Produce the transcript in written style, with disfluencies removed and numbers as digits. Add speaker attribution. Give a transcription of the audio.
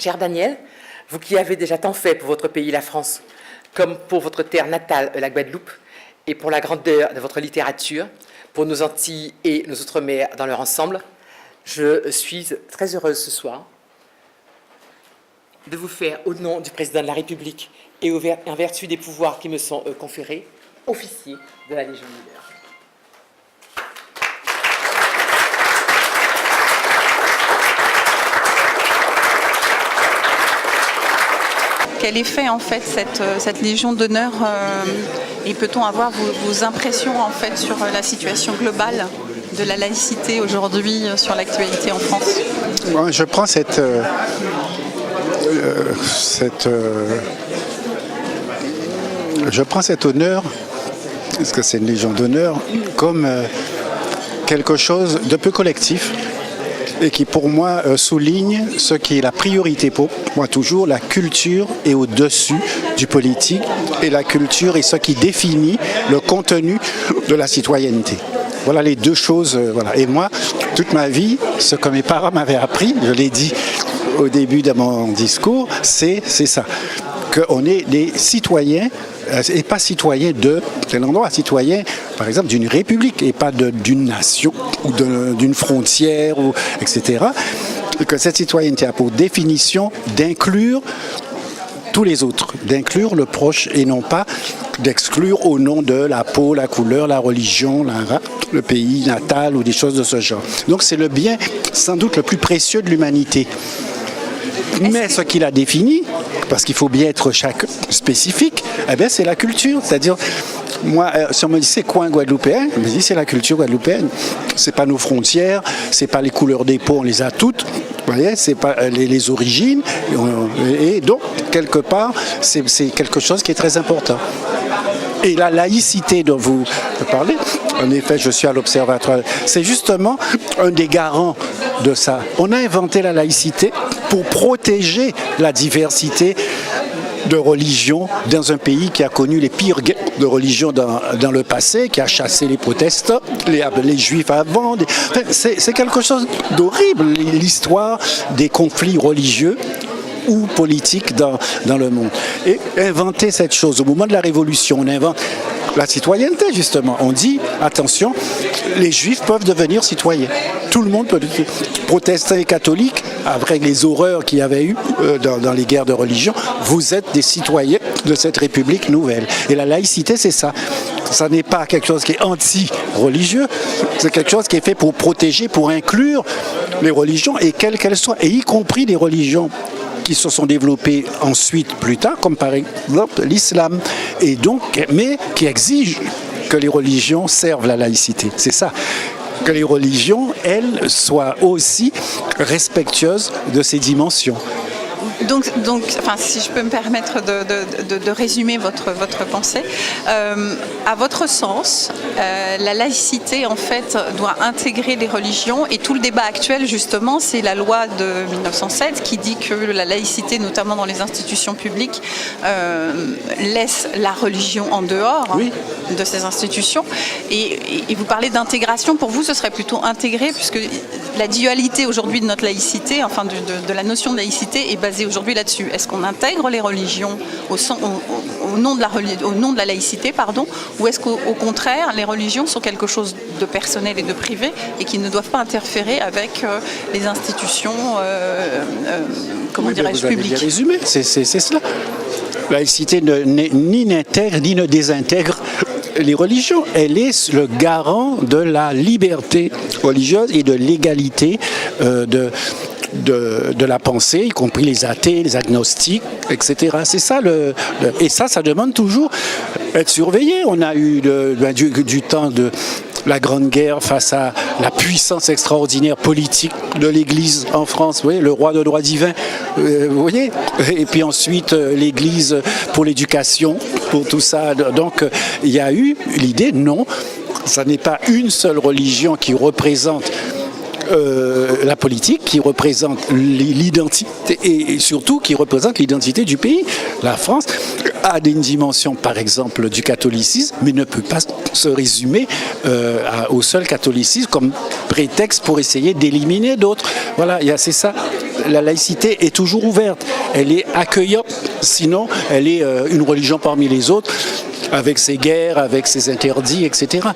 Speaker 1: Cher Daniel, vous qui avez déjà tant fait pour votre pays, la France, comme pour votre terre natale, la Guadeloupe, et pour la grandeur de votre littérature, pour nos Antilles et nos Outre-mer dans leur ensemble, je suis très heureuse ce soir de vous faire, au nom du Président de la République et en vertu des pouvoirs qui me sont conférés, officier de la Légion d'honneur.
Speaker 2: Quel effet en fait cette Légion d'honneur et peut-on avoir vos impressions en fait sur la situation globale de la laïcité aujourd'hui sur l'actualité en France?
Speaker 3: Moi, je prends cet honneur, parce que c'est une Légion d'honneur, comme quelque chose de peu collectif et qui pour moi souligne ce qui est la priorité pour moi toujours. La culture est au-dessus du politique et la culture est ce qui définit le contenu de la citoyenneté. Voilà les deux choses. Voilà. Et moi, toute ma vie, ce que mes parents m'avaient appris, je l'ai dit au début de mon discours, c'est ça, qu'on est des citoyens et pas citoyens de tel endroit, citoyens par exemple d'une république et pas d'une nation ou d'une frontière, etc. Et que cette citoyenneté a pour définition d'inclure tous les autres, d'inclure le proche et non pas d'exclure au nom de la peau, la couleur, la religion, le pays natal ou des choses de ce genre. Donc c'est le bien sans doute le plus précieux de l'humanité. Mais ce qu'il a défini, parce qu'il faut bien être chaque spécifique, eh bien, c'est la culture. C'est-à-dire, moi, si on me dit c'est quoi un Guadeloupéen, je me dis c'est la culture guadeloupéenne. C'est pas nos frontières, c'est pas les couleurs des peaux, on les a toutes. Vous voyez, c'est pas les origines. Et donc, quelque part, c'est quelque chose qui est très important. Et la laïcité dont vous parlez, en effet, je suis à l'Observatoire, c'est justement un des garants de ça. On a inventé la laïcité pour protéger la diversité de religions dans un pays qui a connu les pires guerres de religion dans le passé, qui a chassé les protestants, les juifs avant. C'est quelque chose d'horrible, l'histoire des conflits religieux ou politique dans le monde. Et inventer cette chose, au moment de la Révolution, on invente la citoyenneté, justement. On dit, attention, les juifs peuvent devenir citoyens. Tout le monde peut devenir. Protestants et catholiques, après les horreurs qu'il y avait eu dans les guerres de religion, vous êtes des citoyens de cette République nouvelle. Et la laïcité, c'est ça. Ça n'est pas quelque chose qui est anti-religieux, c'est quelque chose qui est fait pour protéger, pour inclure les religions, et quelles qu'elles soient, et y compris les religions qui se sont développées ensuite, plus tard, comme par exemple l'islam, et donc, mais qui exigent que les religions servent la laïcité. C'est ça. Que les religions, elles, soient aussi respectueuses de ces dimensions.
Speaker 2: Donc, enfin, si je peux me permettre de résumer votre pensée, à votre sens, la laïcité en fait doit intégrer les religions, et tout le débat actuel justement, c'est la loi de 1907 qui dit que la laïcité, notamment dans les institutions publiques, laisse la religion en dehors oui. De ces institutions. Et vous parlez d'intégration. Pour vous, ce serait plutôt intégré, puisque la dualité aujourd'hui de notre laïcité, enfin de la notion de laïcité, est basée aujourd'hui là-dessus. Est-ce qu'on intègre les religions au nom de la laïcité, pardon, ou est-ce qu'au contraire, les religions sont quelque chose de personnel et de privé et qui ne doivent pas interférer avec les institutions, comment dirais-je, publiques?
Speaker 3: Vous avez bien résumé, c'est cela. La laïcité ni n'intègre ni ne désintègre les religions. Elle est le garant de la liberté religieuse et de l'égalité de la pensée, y compris les athées, les agnostiques, etc. C'est ça et ça demande toujours être surveillé. On a eu du temps de la Grande Guerre face à la puissance extraordinaire politique de l'Église en France, vous voyez, le roi de droit divin, vous voyez, et puis ensuite l'Église pour l'éducation, pour tout ça. Donc il y a eu l'idée, non, ça n'est pas une seule religion qui représente la politique, qui représente l'identité et surtout qui représente l'identité du pays. La France a une dimension, par exemple, du catholicisme, mais ne peut pas se résumer au seul catholicisme comme prétexte pour essayer d'éliminer d'autres. Voilà, c'est ça. la laïcité est toujours ouverte, elle est accueillante, sinon elle est une religion parmi les autres, avec ses guerres, avec ses interdits, etc.